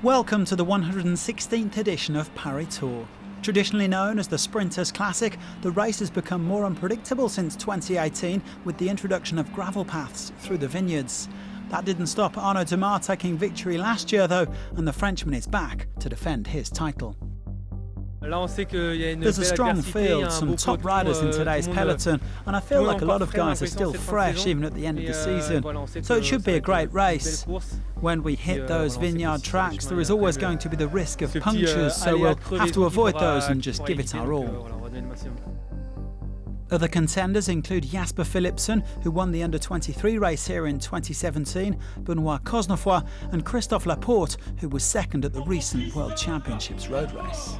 Welcome to the 116th edition of Paris Tour. Traditionally known as the Sprinters Classic, the race has become more unpredictable since 2018 with the introduction of gravel paths through the vineyards. That didn't stop Arnaud Démare taking victory last year though, and the Frenchman is back to defend his title. There's a strong field, some top riders in today's peloton, and I feel like a lot of guys are still fresh even at the end of the season, so it should be a great race. When we hit those vineyard tracks, there is always going to be the risk of punctures, so we'll have to avoid those and just give it our all. Other contenders include Jasper Philipsen, who won the Under-23 race here in 2017, Benoit Cosnefroy and Christophe Laporte, who was second at the recent World Championships road race.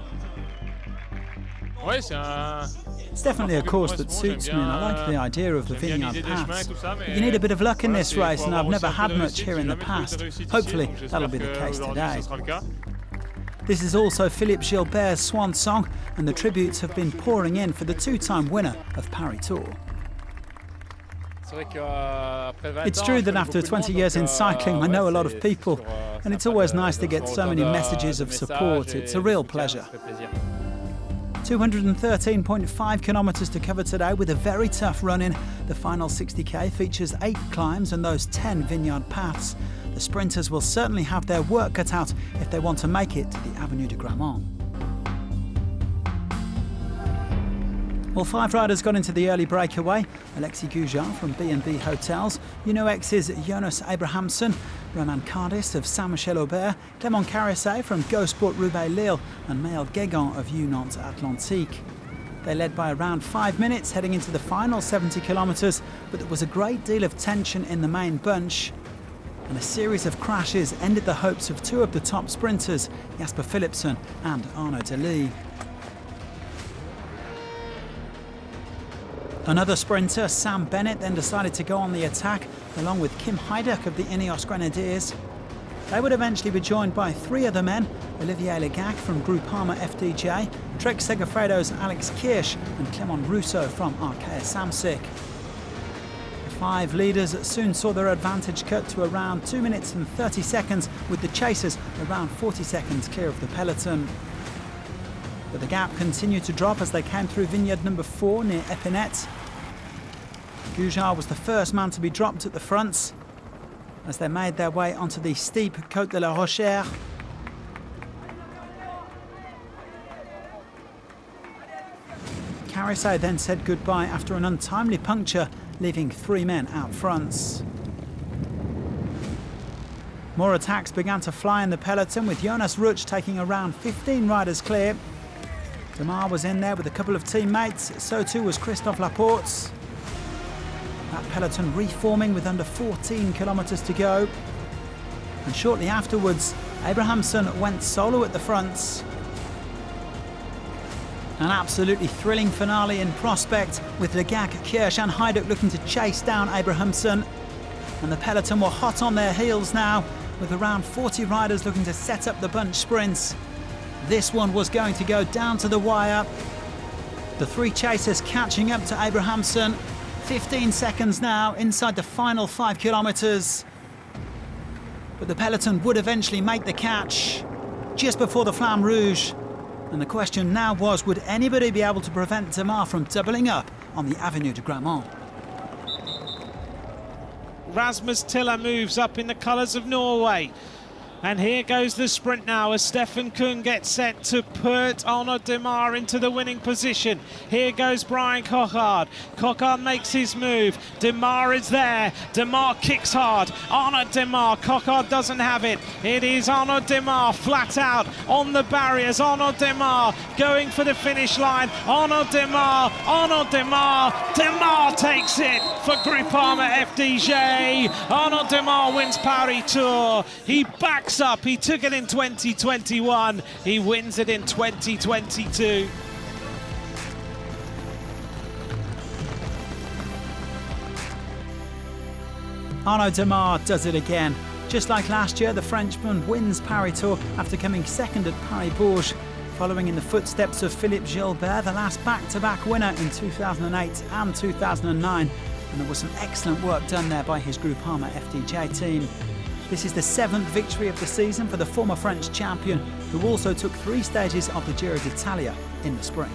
It's definitely a course that suits me, and I like the idea of the vineyard paths. But you need a bit of luck in this race, and I've never had much here in the past. Hopefully that'll be the case today. This is also Philippe Gilbert's swan song, and the tributes have been pouring in for the two-time winner of Paris Tour. It's true that after 20 years in cycling I know a lot of people, and it's always nice to get so many messages of support. It's a real pleasure. 213.5 kilometres to cover today with a very tough run-in. The final 60k features 8 climbs and those 10 vineyard paths. The sprinters will certainly have their work cut out if they want to make it to the Avenue de Grammont. Well, 5 riders got into the early breakaway. Alexis Goujard from B&B Hotels, UNOX's Jonas Abrahamsen, Romain Cardis of Saint-Michel-Aubert, Clément Carissé from Go Sport Roubaix-Lille and Maël Guégan of UNANT Atlantique. They led by around 5 minutes heading into the final 70 kilometres, but there was a great deal of tension in the main bunch. And a series of crashes ended the hopes of 2 of the top sprinters, Jasper Philipsen and Arnaud Démare. Another sprinter, Sam Bennett, then decided to go on the attack, along with Kim Heiduk of the Ineos Grenadiers. They would eventually be joined by 3 other men, Olivier Legac from Groupama FDJ, Trek Segafredo's Alex Kirsch and Clément Rousseau from Arkea Samsic. The 5 leaders soon saw their advantage cut to around 2 minutes and 30 seconds, with the chasers around 40 seconds clear of the peloton. But the gap continued to drop as they came through vineyard number 4 near Epinette. Goujard was the first man to be dropped at the fronts as they made their way onto the steep Côte de la Rochère. Carissé then said goodbye after an untimely puncture, leaving 3 men out fronts. More attacks began to fly in the peloton, with Jonas Rutsch taking around 15 riders clear. Démare was in there with a couple of teammates, so too was Christophe Laporte. That peloton reforming with under 14 kilometres to go. And shortly afterwards, Abrahamsen went solo at the fronts. An absolutely thrilling finale in prospect, with Legac, Kirsch and Heiduk looking to chase down Abrahamsen. And the peloton were hot on their heels now, with around 40 riders looking to set up the bunch sprints. This one was going to go down to the wire. The 3 chasers catching up to Abrahamsen. 15 seconds now inside the final 5 kilometres. But the peloton would eventually make the catch just before the Flamme Rouge. And the question now was, would anybody be able to prevent Démare from doubling up on the Avenue de Grammont? Rasmus Tiller moves up in the colours of Norway. And here goes the sprint now as Stefan Kung gets set to put Arnaud Démare into the winning position. Here goes Brian Coquard. Coquard makes his move. Démare is there. Démare kicks hard. Arnaud Démare. Coquard doesn't have it. It is Arnaud Démare flat out on the barriers. Arnaud Démare going for the finish line. Arnaud Démare. Arnaud Démare. Démare takes it for Groupama FDJ. Arnaud Démare wins Paris Tour. He backs up. He took it in 2021. He wins it in 2022. Arnaud Démare does it again. Just like last year, the Frenchman wins Paris Tour after coming second at Paris-Bourges, following in the footsteps of Philippe Gilbert, the last back-to-back winner in 2008 and 2009. And there was some excellent work done there by his Groupama FDJ team. This is the 7th victory of the season for the former French champion, who also took 3 stages of the Giro d'Italia in the spring.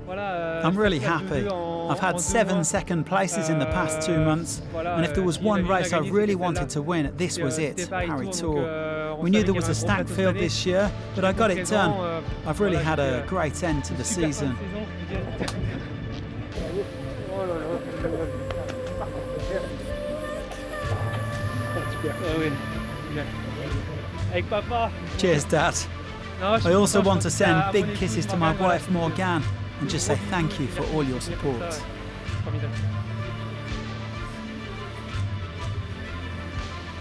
I'm really happy. I've had 7 second places in the past 2 months, and if there was one race I really wanted to win, this was it, Paris Tour. We knew there was a stacked field this year, but I got it done. I've really had a great end to the season. Cheers, Dad. I also want to send big kisses to my wife Morgane and just say thank you for all your support.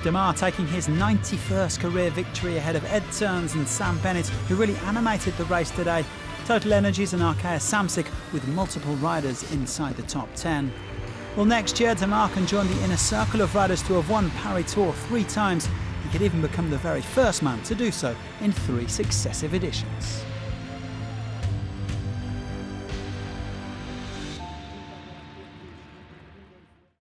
Demar taking his 91st career victory ahead of Ed Turns and Sam Bennett, who really animated the race today. Total Energies and Arkea Samsic with multiple riders inside the top 10. Well, next year Demar can join the inner circle of riders to have won Paris Tour 3 times. He could even become the very first man to do so in 3 successive editions.